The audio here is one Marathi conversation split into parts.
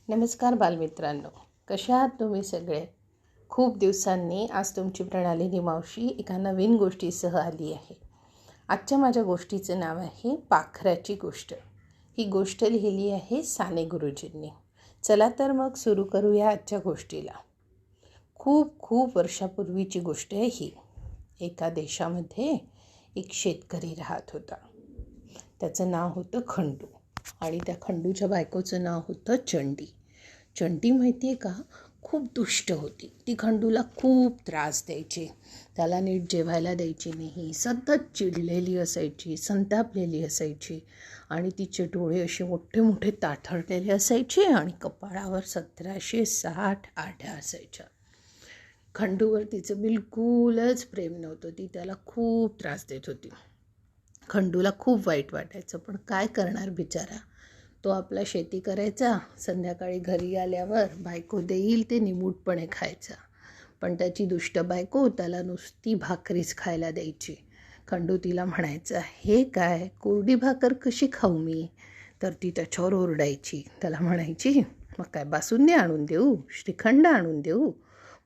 नमस्कार बालमित्रांनो, कशा आहात तुम्ही सगळे? खूप दिवसांनी आज तुमची प्रणालिनी मावशी एका नवीन गोष्टीसह आली आहे. आजच्या माझ्या गोष्टीचं नाव आहे पाखराची गोष्ट. ही गोष्ट लिहिली आहे साने गुरुजींनी. चला तर मग सुरू करूया आजच्या गोष्टीला. खूप खूप वर्षापूर्वीची गोष्ट आहे ही. एका देशामध्ये एक शेतकरी राहत होता. त्याचं नाव होतं खंडू आणि त्या खंडूच्या बायकोचं नाव होतं चंडी. चंडी माहिती आहे का, खूप दुष्ट होती. ती खंडूला खूप त्रास द्यायची, त्याला नीट जेवायला द्यायची नाही, सतत चिडलेली असायची, संतापलेली असायची आणि तिचे डोळे असे मोठे मोठे ताठरलेले असायचे आणि कपाळावर 1760 आठ्या असायच्या. खंडूवर तिचं बिलकुलच प्रेम नव्हतं. ती त्याला खूप त्रास देत होती. खंडूला खूप वाईट वाटायचं, पण काय करणार बिचारा. तो आपला शेती करायचा, संध्याकाळी घरी आल्यावर बायको देईल ते निमूटपणे खायचा. पण त्याची दुष्ट बायको त्याला नुसती भाकरीच खायला द्यायची. खंडू तिला म्हणायचा, हे काय कोरडी भाकर कशी खाऊ मी? तर ती त्याच्यावर ओरडायची. त्याला म्हणायची, मग काय बासुंदी आणून देऊ, श्रीखंड आणून देऊ?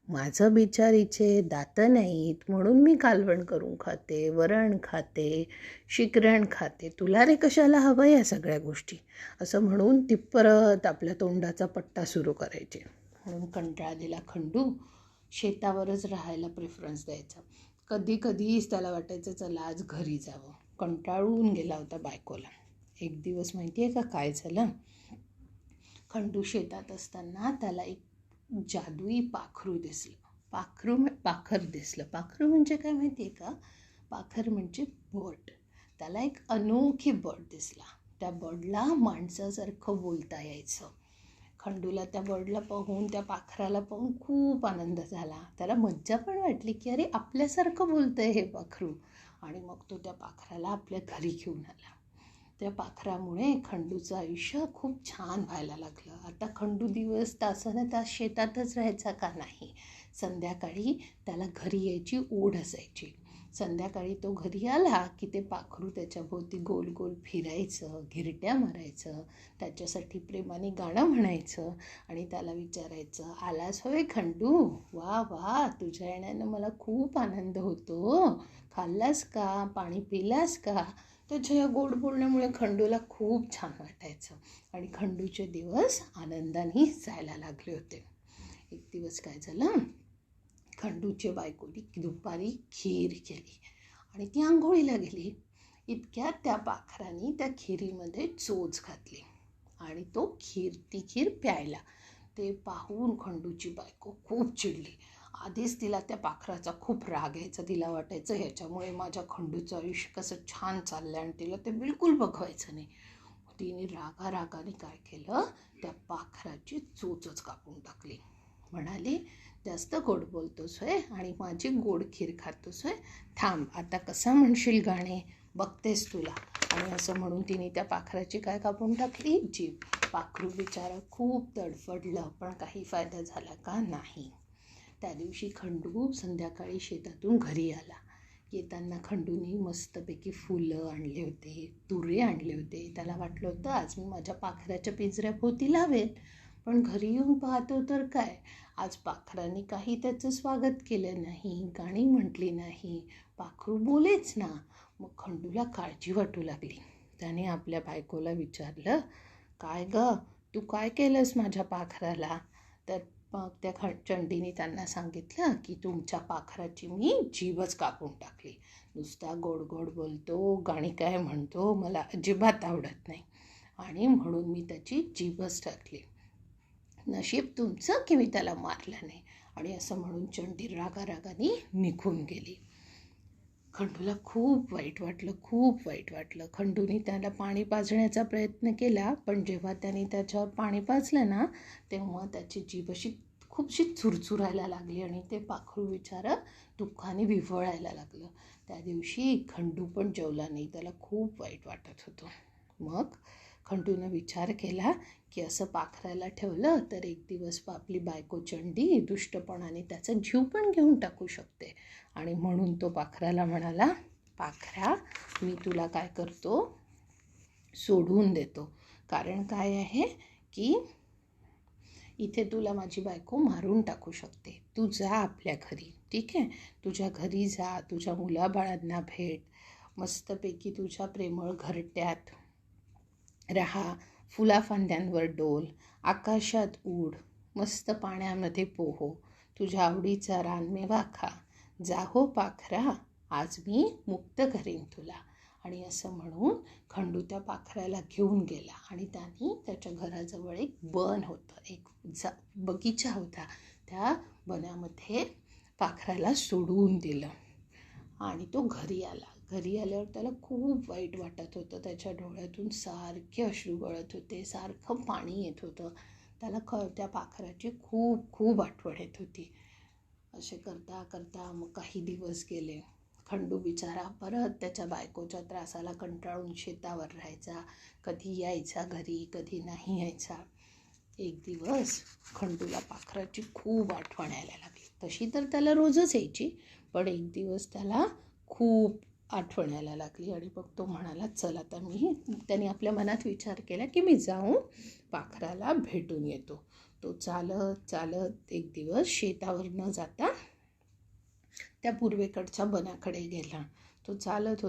माझं बिचारीचे दातं नाहीत म्हणून मी कालवण करून खाते, वरण खाते, शिकरण खाते. तुला रे कशाला हवं या सगळ्या गोष्टी? असं म्हणून ती परत आपल्या तोंडाचा पट्टा सुरू करायचे. म्हणून कंटाळलेला खंडू शेतावरच राहायला प्रेफरन्स द्यायचा. कधी कधीच त्याला वाटायचं चला आज घरी जावं. कंटाळून गेला होता बायकोला. एक दिवस माहिती आहे का काय झालं? खंडू शेतात असताना त्याला एक जादुई पाखरू दिसलं. पाखर दिसलं. पाखरू म्हणजे काय माहिती आहे का? पाखर म्हणजे बर्ड. त्याला एक अनोखी बर्ड दिसला. त्या बर्डला माणसासारखं बोलता यायचं. खंडूला त्या बर्डला पाहून, त्या पाखराला पाहून खूप आनंद झाला. त्याला मज्जा पण वाटली की अरे आपल्यासारखं बोलतंय हे पाखरू. आणि मग तो त्या पाखराला आपल्या घरी घेऊन आला. त्या पाखरामुळे खंडूचं आयुष्य खूप छान व्हायला लागलं. आता खंडू दिवस तासाने तास शेतातच राहायचा का नाही. संध्याकाळी त्याला घरी यायची ओढ असायची. संध्याकाळी तो घरी आला की ते पाखरू त्याच्याभोवती गोल गोल फिरायचं, घिरट्या मारायचं, त्याच्यासाठी प्रेमाने गाणं म्हणायचं आणि त्याला विचारायचं, आलास होय खंडू? वा वा, तुझ्या येण्यानं मला खूप आनंद होतो. खाल्लास का? पाणी पिलास का? त्याच्या या गोड बोलण्यामुळे खंडूला खूप छान वाटायचं आणि खंडूचे दिवस आनंदाने जायला लागले होते. एक दिवस काय झालं, खंडूच्या बायकोनी दुपारी खीर केली आणि ती आंघोळीला गेली. इतक्यात त्या पाखराने त्या खिरीमध्ये चोच घातली आणि ती खीर प्यायला. ते पाहून खंडूची बायको खूप चिडली. आधीच तिला त्या पाखराचा खूप राग यायचा. तिला वाटायचं ह्याच्यामुळे माझ्या खंडूचं आयुष्य कसं छान चाललं आणि तिला ते बिलकुल बघवायचं नाही. तिने रागाने काय केलं, त्या पाखराची चोचच कापून टाकली. म्हणाली, जास्त गोड बोलतोस होय आणि माझी गोड खीर खातोस होय? थांब, आता कसा म्हणशील गाणे बघतेस तुला. आणि असं म्हणून तिने त्या पाखराची काय कापून टाकली, जीभ. पाखरू बिचारा खूप तडफडलं, पण काही फायदा झाला का नाही. त्या दिवशी खंडू संध्याकाळी शेतातून घरी आला. येताना खंडूने मस्तपैकी फुलं आणले होते, तुरे आणले होते. त्याला वाटलं होतं आज मी माझ्या पाखराच्या पिंजऱ्याभोवती लावेल. पण घरी येऊन पाहतो तर काय, आज पाखराने काही त्याचं स्वागत केलं नाही, गाणी म्हटली नाही, पाखरू बोलेच ना. मग खंडूला काळजी वाटू लागली. त्याने आपल्या बायकोला विचारलं, काय ग, तू काय केलंस माझ्या पाखराला? तर मग त्या चंडीने त्यांना सांगितलं की तुमच्या पाखराची मी जीभच कापून टाकली. नुसता गोड गोड बोलतो, गाणी काय म्हणतो, मला अजिबात आवडत नाही आणि म्हणून मी त्याची जीभच टाकली. नशीब तुमचं की मी त्याला मारलं नाही. आणि असं म्हणून चंडी रागाने निघून गेली. खंडूला खूप वाईट वाटलं. खंडूने त्याला पाणी पाजण्याचा प्रयत्न केला, पण जेव्हा त्याने त्याच्यावर पाणी पाजलं ना, तेव्हा त्याची जीभ अशी खूपशी चुरचुरायला लागली आणि ते पाखरू बिचारं दुःखाने विव्हळायला लागलं. त्या दिवशी खंडू पण जेवला नाही. त्याला खूप वाईट वाटत होतं. मग खंडूनं विचार केला की असं पाखराला ठेवलं तर एक दिवस आपली बायको चंडी दुष्टपणाने त्याचा जीव पण घेऊन टाकू शकते. आणि म्हणून तो पाखराला म्हणाला, पाखरा, मी तुला काय करतो, सोडून देतो. कारण काय आहे की इथे तुला माझी बायको मारून टाकू शकते, तू जा आपल्या घरी, ठीक आहे. तुझ्या घरी जा, तुझ्या मुलाबाळांना भेट, मस्तपैकी तुझ्या प्रेमळ घरट्यात राहा, फुलाफांद्यांवर डोल, आकाशात उड, मस्त पाण्यामध्ये पोहो, तुझ्या आवडीचा रानमेवा खा, जा हो पाखरा, आज मी मुक्त करीन तुला. आणि असं म्हणून खंडू त्या पाखराला घेऊन गेला आणि त्याने त्याच्या घराजवळ एक बन होतं, एक बगीचा होता. त्या बनामध्ये पाखराला सोडून दिलं आणि तो घरी आला. घरी आल्यावर त्याला खूप वाईट वाटत होतं. त्याच्या डोळ्यातून सारखे अश्रू गळत होते, सारखं पाणी येत होतं. त्याला त्या पाखराची खूप खूप आठवण येत होती. असे करता करता मग काही दिवस गेले. खंडू बिचारा परत त्याच्या बायकोच्या त्रासाला कंटाळून शेतावर राहायचा. कधी यायचा घरी, कधी नाही यायचा. एक दिवस खंडूला पाखराची खूप आठवण यायला लागली. तशी तर त्याला रोजच यायची, पण एक दिवस त्याला खूप आठवण यायला लागली आणि मग तो म्हणाला, चल आता त्याने आपल्या मनात विचार केला की मी जाऊन पाखराला भेटून येतो. तो चालत चालत एक दिवस शेतावर न जाता त्या पूर्वेकडच्या बनाकडे गेला. तो चालत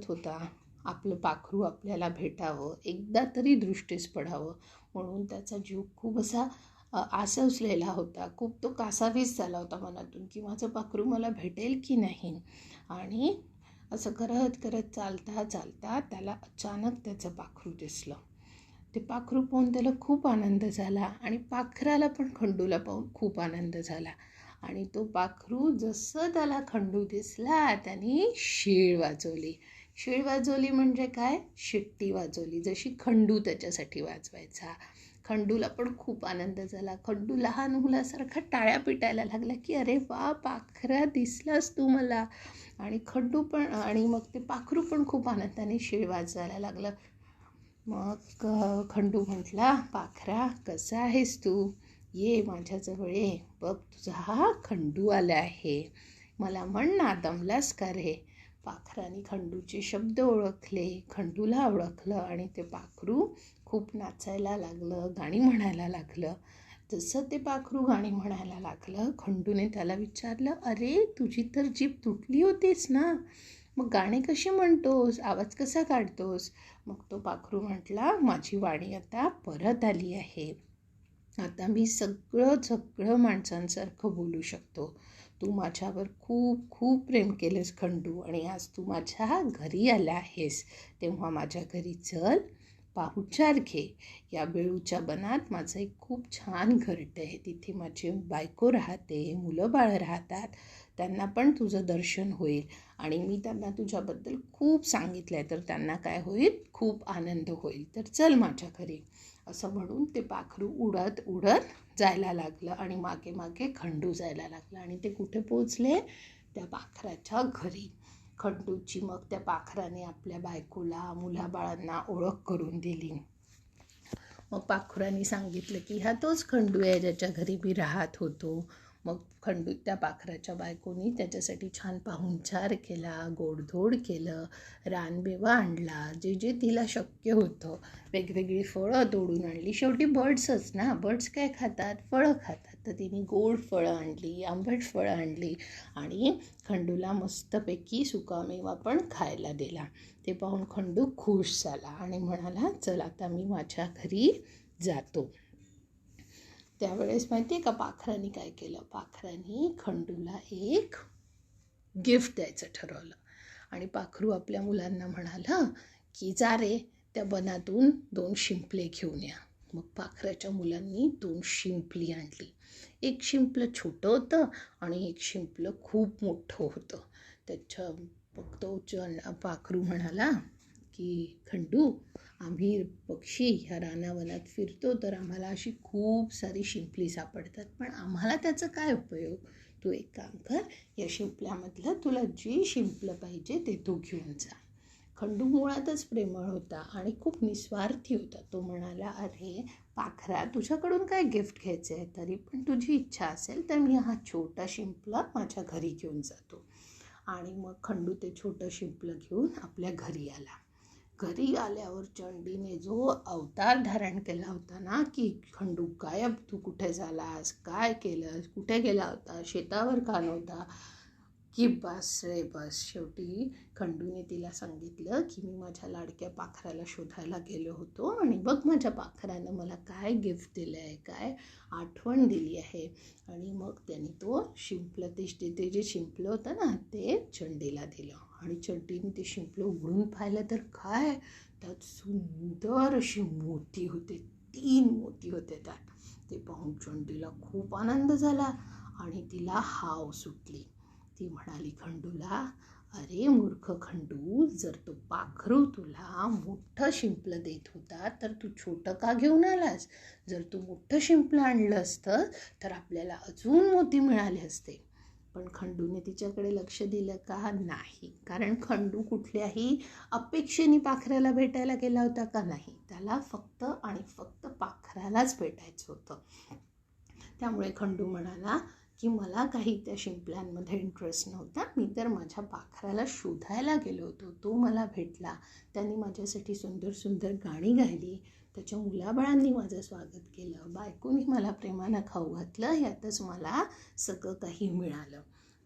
होता. आपलं पाखरू आपल्याला भेटावं, एकदा तरी दृष्टीस पडावं म्हणून त्याचा जीव खूप असा आसवसलेला होता. खूप तो कासावीस झाला होता मनातून की माझं पाखरू मला भेटेल की नाही. आणि असं करत करत चालता चालता त्याला अचानक त्याचं पाखरू दिसलं. ते पाखरू पाहून त्याला खूप आनंद झाला आणि पाखराला पण खंडूला पाहून खूप आनंद झाला. आणि तो पाखरू जसं त्याला खंडू दिसला त्याने शीळ वाजवली. शीळ वाजवली म्हणजे काय, शिट्टी वाजवली, जशी खंडू त्याच्यासाठी वाजवायचा. खंडूला पण खूप आनंद झाला. खंडू लहान मुलासारखा टाळ्या पिटायला लागला की अरे वा पाखरा, दिसलास तू मला. आणि खंडू पण आणि मग ते पाखरू पण खूप आनंदाने शीळ वाजवायला लागलं. मग खंडू म्हटला, पाखरा कसा आहेस तू, ये माझ्याजवळ ये, बघ तुझा हा खंडू आला आहे, मला म्हण ना दमलास का रे. पाखराने खंडूचे शब्द ओळखले, खंडूला ओळखलं आणि ते पाखरू खूप नाचायला लागलं, गाणी म्हणायला लागलं. जसं ते पाखरू गाणी म्हणायला लागलं, खंडूने त्याला विचारलं, अरे तुझी तर जीभ तुटली होतीस ना, मग गाणे कसे म्हणतोस, आवाज कसा काढतोस. मग तो पाखरू म्हटला, माझी वाणी आता परत आली आहे, आता मी सगळं माणसांसारखं बोलू शकतो. तू माझ्यावर खूप खूप प्रेम केलंस खंडू आणि आज तू माझ्या घरी आला आहेस, तेव्हा माझ्या घरी चल, पाहुणचार घे. या बेळूच्या बनात माझं एक खूप छान घरटं आहे, तिथे माझी बायको राहते, मुलं बाळं राहतात, त्यांना पण तुझं दर्शन होईल आणि मी त्यांना तुझ्याबद्दल खूप सांगितलं आहे, तर त्यांना काय होईल, खूप आनंद होईल, तर चल माझ्या घरी. असं म्हणून ते पाखरू उडत उडत जायला लागलं आणि मागे मागे खंडू जायला लागला. आणि ते कुठे पोचले, त्या पाखराच्या घरी. खंडूची मग त्या पाखराने आपल्या बायकोला, मुलाबाळांना ओळख करून दिली. मग पाखराने सांगितलं की हा तोच खंडू आहे ज्याच्या घरी मी राहत होतो. मग खंडू त्या पाखराच्या बायकोनी त्याच्यासाठी छान पाहुणचार केला, गोडधोड केलं, रानमेवा आणला, जे जे तिला शक्य होतं, वेगवेगळी फळं तोडून आणली. शेवटी बर्ड्सच ना, बर्ड्स काय खातात, फळं खातात. तर तिने गोड फळं आणली, आंबट फळं आणली आणि खंडूला मस्तपैकी सुकामेवा पण खायला दिला. ते पाहून खंडू खुश झाला आणि म्हणाला, चल आता मी माझ्या घरी जातो. त्यावेळेस माहिती आहे का पाखराने काय केलं, पाखराने खंडूला एक गिफ्ट द्यायचं ठरवलं. आणि पाखरू आपल्या मुलांना म्हणाला की जा रे त्या बनातून 2 शिंपले घेऊन या. मग पाखराच्या मुलांनी 2 शिंपली आणली. एक शिंपलं छोटं होतं आणि एक शिंपलं खूप मोठं होतं. त्याच्या मग तो पाखरू म्हणाला की खंडू, आम्ही पक्षी ह्या रानावनात फिरतो तर आम्हाला अशी खूप सारी शिंपली सापडतात, पण आम्हाला त्याचा काय उपयोग. तू एक काम कर, या शिंपल्यामधलं तुला जे शिंपलं पाहिजे ते तू घेऊन जा. खंडू मुळातच प्रेमळ होता आणि खूप निस्वार्थी होता. तो म्हणाला, अरे पाखरा, तुझ्याकडून काय गिफ्ट घ्यायचं आहे, तरी पण तुझी इच्छा असेल तर मी हा छोटा शिंपला माझ्या घरी घेऊन जातो. आणि मग खंडू ते छोटं शिंपलं घेऊन आपल्या घरी आला. घरी आल्यावर चंडीने जो अवतार धारण केला होता ना, की खंडू गायब, तू कुठे झालास, काय केलंस, कुठे गेला होता, शेतावर का नव्हता, की बस रे बस. शेवटी खंडूने तिला सांगितलं की मी माझ्या लाडक्या पाखराला शोधायला गेलो होतो आणि बघ माझ्या पाखरानं मला काय गिफ्ट दिलं आहे, काय आठवण दिली आहे. आणि मग त्याने तो शिंपलं, ते जे शिंपलं होतं ना ते चंडीला दिलं. आणि चंडीने ते शिंपलं उघडून पाहिलं तर काय, त्यात सुंदर अशी मोती होते, 3 मोती होते त्यात. ते पाहून चंडीला खूप आनंद झाला आणि तिला हाव सुटली. ती म्हणाली खंडूला, अरे मूर्ख खंडू, जर तो पाखरू तुला मोठं शिंपलं देत होता तर तू छोटं का घेऊन आलास? जर तू मोठं शिंपलं आणलं असतं तर आपल्याला अजून मोती मिळाले असते. पण खंडूने तिच्याकडे लक्ष दिलं का? नाही. कारण खंडू कुठल्याही अपेक्षेने पाखराला भेटायला गेला होता का? नाही. त्याला फक्त आणि फक्त पाखरालाच भेटायचं होतं. त्यामुळे खंडू म्हणाला की मला काही त्या शिंपल्यांमध्ये इंटरेस्ट नव्हता, मी तर माझ्या पाखराला शोधायला गेलो होतो, तो मला भेटला, त्यांनी माझ्यासाठी सुंदर सुंदर गाणी गायली, त्याच्या मुलाबाळांनी माझं स्वागत केलं, बायकोनी मला प्रेमानं खाऊ घातलं, यातच मला सगळं काही मिळालं.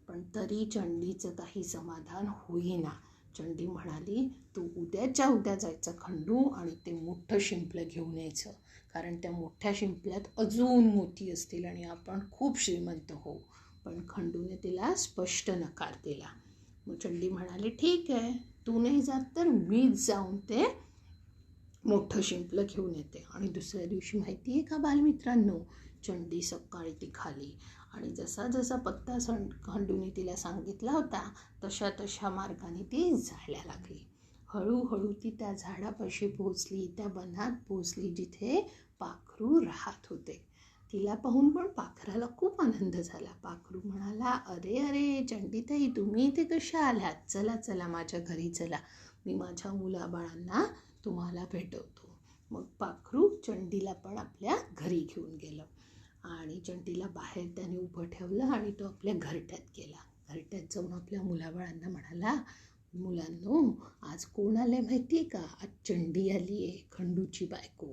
पण तरी चंडीचं काही समाधान होईना. चंडी म्हणाली, तू उद्याच्या उद्या जायचं खंडू आणि ते मोठं शिंपलं घेऊन यायचं, कारण त्या मोठ्या शिंपल्यात अजून मोती असतील आणि आपण खूप श्रीमंत होऊ. पण खंडूने तिला स्पष्ट नकार दिला. मग चंडी म्हणाली, ठीक आहे, तू नाही जात तर मीच जाऊन ते मोठं शिंपलं घेऊन येते. आणि दुसऱ्या दिवशी माहिती आहे का बालमित्रांनो, चंडी सकाळी ती खाली आणि जसा जसा पत्ता खंडूने तिला सांगितला होता तशा तशा मार्गाने ती जायला लागली. हळूहळू ती त्या झाडापाशी पोहोचली, त्या वनात पोहोचली जिथे पाखरू राहत होते. तिला पाहून पण पाखराला खूप आनंद झाला. पाखरू म्हणाला, अरे अरे चंडीताई, तुम्ही इथे कशा आल्यात? चला चला माझ्या घरी चला, मी माझ्या मुलाबाळांना तुम्हाला भेटवतो. मग पाखरू चंडीला पण आपल्या घरी घेऊन गेलं आणि चंडीला बाहेर त्याने उभं ठेवलं आणि तो आपल्या घरट्यात गेला. घरट्यात जाऊन आपल्या मुलाबाळांना म्हणाला, मुलांनो, आज कोण आले माहिती आहे का? आज चंडी आली आहे, खंडूची बायको.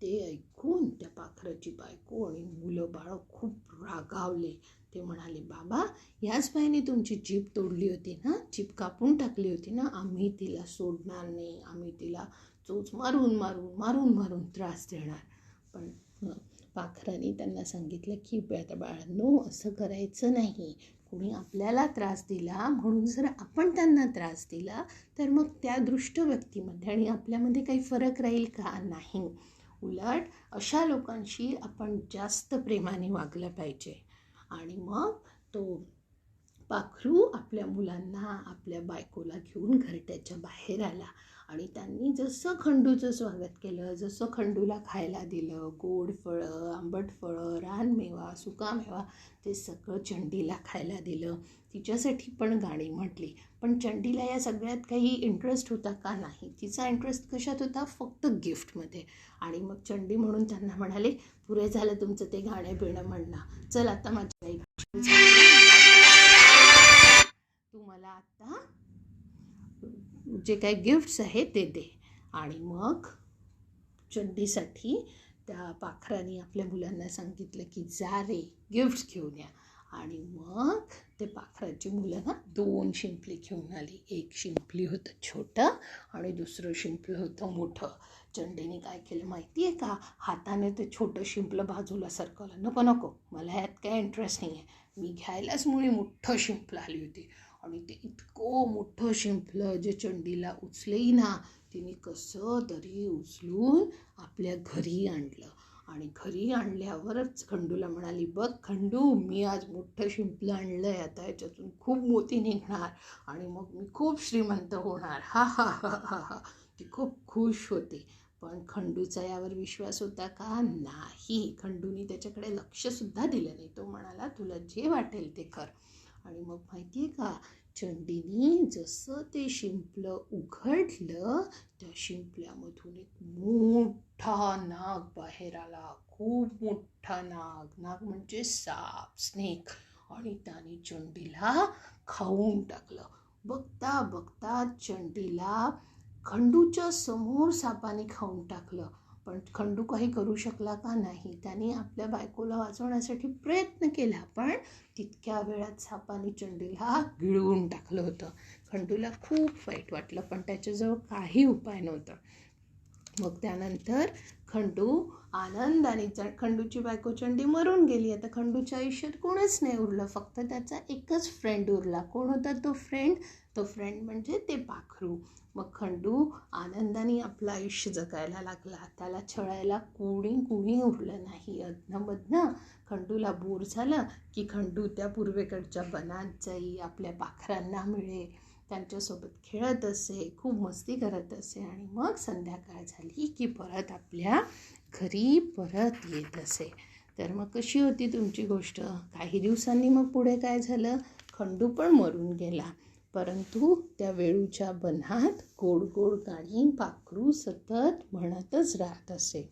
ते ऐकून त्या पाखराची बायको आणि मुलं बाळं खूप रागावले. ते म्हणाले, बाबा, याच बाईने तुमची जीभ तोडली होती ना, जीभ कापून टाकली होती ना, आम्ही तिला सोडणार नाही, आम्ही तिला चोच मारून मारून मारून मारून त्रास देणार. पण पाखराने त्यांना सांगितलं की बाळांनो, असं करायचं नाही. कोणी आपल्याला त्रास दिला म्हणून जर आपण त्यांना त्रास दिला तर मग त्या दृष्ट व्यक्तीमध्ये आणि आपल्यामध्ये काही फरक राहील का? नाही. उलट अशा लोकांशी आपण जास्त प्रेमाने वागलं पाहिजे. आणि मग तो पाखरू आपल्या मुलांना, आपल्या बायकोला घेऊन घरट्याच्या बाहेर आला आणि त्यांनी जसं खंडूचं स्वागत केलं, जसं खंडूला खायला दिलं, गोड फळं, आंबट फळं, रानमेवा, सुकामेवा, ते सगळं चंडीला खायला दिलं. तिच्यासाठी पण गाणी म्हटली. पण चंडीला या सगळ्यात काही इंटरेस्ट होता का? नाही. तिचा इंटरेस्ट कशात होता? फक्त गिफ्टमध्ये. आणि मग चंडी म्हणून त्यांना म्हणाले, पुरे झालं तुमचं ते गाणं बिणं म्हणणं, चल आता माझी आई तू मला आता जे काही गिफ्ट्स आहेत ते दे. आणि मग चंडीसाठी त्या पाखराने आपल्या मुलांना सांगितलं की जा रे, गिफ्ट्स घेऊन या. आणि मग ते पाखराची मुलं ना 2 शिंपली घेऊन आली. एक शिंपली होतं छोटं आणि दुसरं शिंपलं होतं मोठं. चंडीने काय केलं माहिती आहे का? हाताने ते छोटं शिंपलं बाजूला सरकवलं. नको नको, मला ह्यात काय इंटरेस्ट नाही आहे, मी घ्यायलाच मुळे मोठं शिंपलं आली होती. आणि ते इतकं मोठं शिंपलं जे चंडीला उचलेही ना, तिने कसं तरी उचलून आपल्या घरी आणलं. आणि घरी आणल्यावरच खंडूला म्हणाली, बघ खंडू, मी आज मोठं शिंपलं आणलं आहे, आता याच्यातून खूप मोती निघणार आणि मग मी खूप श्रीमंत होणार, हा हा हा हा हा. ती खूप खुश होती. पण खंडूचा यावर विश्वास होता का? नाही. खंडूने त्याच्याकडे लक्षसुद्धा दिलं नाही. तो म्हणाला, तुला जे वाटेल ते कर. आणि मग माहिती आहे का, चंडीने जसं ते शिंपलं उघडलं, त्या शिंपल्यामधून एक मोठा नाग बाहेर आला. खूप मोठा नाग. नाग म्हणजे साप, स्नेक. आणि त्याने चंडीला खाऊन टाकलं. बघता बघता चंडीला खंडूच्या समोर सापाने खाऊन टाकलं. पण खंडू काही करू शकला का? नाही. त्याने आपल्या बायकोला वाचवण्यासाठी प्रयत्न केला, पण तितक्या वेळात सापाने चंडीला गिळवून टाकलं होतं. खंडूला खूप वाईट वाटलं, पण त्याच्याजवळ काही उपाय नव्हता. मग त्यानंतर खंडू आनंदाने, खंडूची बायको चंडी मरून गेली. आता खंडूच्या आयुष्यात कोणच नाही उरलं, फक्त त्याचा एकच फ्रेंड उरला. कोण होता तो फ्रेंड? तो फ्रेंड म्हणजे ते पाखरू. मग खंडू आनंदाने आपलं आयुष्य जगायला लागला. त्याला छळायला कुणी उरलं नाही. अधनंमधनं खंडूला बोर झालं की खंडू त्या पूर्वेकडच्या वनात जाई, आपल्या पाखरांना मिळेल, त्यांच्यासोबत खेळत असे, खूप मस्ती करत असे आणि मग संध्याकाळ झाली की परत आपल्या घरी परत येत असे. तर मग कशी होती तुमची गोष्ट? काही दिवसांनी मग पुढे काय झालं? खंडू पण मरून गेला, परंतु त्या वेळूच्या वनात गोड गोड गाणी पाखरू सतत म्हणतच राहत असे.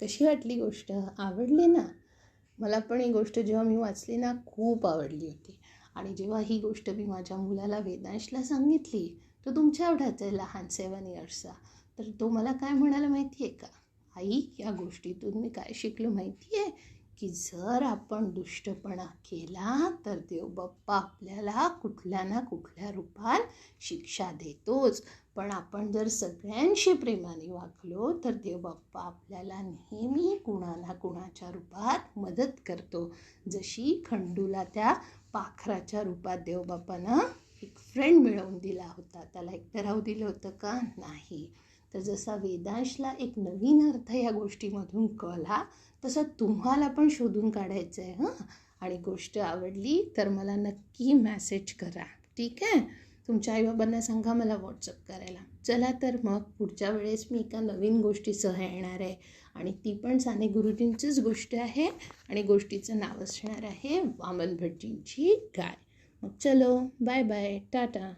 कशी वाटली गोष्ट? आवडली ना? मला पण ही गोष्ट जेव्हा मी वाचली ना, खूप आवडली होती. आणि जेव्हा ही गोष्ट मी माझ्या मुलाला वेदांशला सांगितली, तो तुमच्या एवढाच आहे, लहान 7 इयर्सचा. तर तो मला काय म्हणाला माहिती आहे का? आई, या गोष्टीतून मी काय शिकलो माहिती आहे? की जर आपण दुष्टपणा केला तर देवबाप्पा आपल्याला कुठल्या ना कुठल्या रूपात शिक्षा देतोच. पण आपण जर सगळ्यांशी प्रेमाने वागलो तर देवबाप्पा आपल्याला नेहमी कुणा ना कुणाच्या रूपात मदत करतो. जशी खंडूला त्या पाखराच्या रूपात देवबाप्पानं एक फ्रेंड मिळवून दिला होता, त्याला एकटं राहू दिलं होतं का? नाही. तर जसा वेदांशला एक नवीन अर्थ या गोष्टीमधून कळला, तसं तुम्हाला पण शोधून काढायचं आहे. आणि गोष्ट आवडली तर मला नक्की मेसेज करा, ठीक आहे? तुमच्या आईबाबांना सांगा मला व्हॉट्सअप करायला. चला तर मग पुढच्या वेळेस मी एका नवीन गोष्टीसह येणार आहे, आणि ती पण साने गुरुजींचीच गोष्ट आहे, आणि गोष्टीचं नाव असणार आहे वामन भटजींची गाय. मग चलो, बाय बाय, टाटा.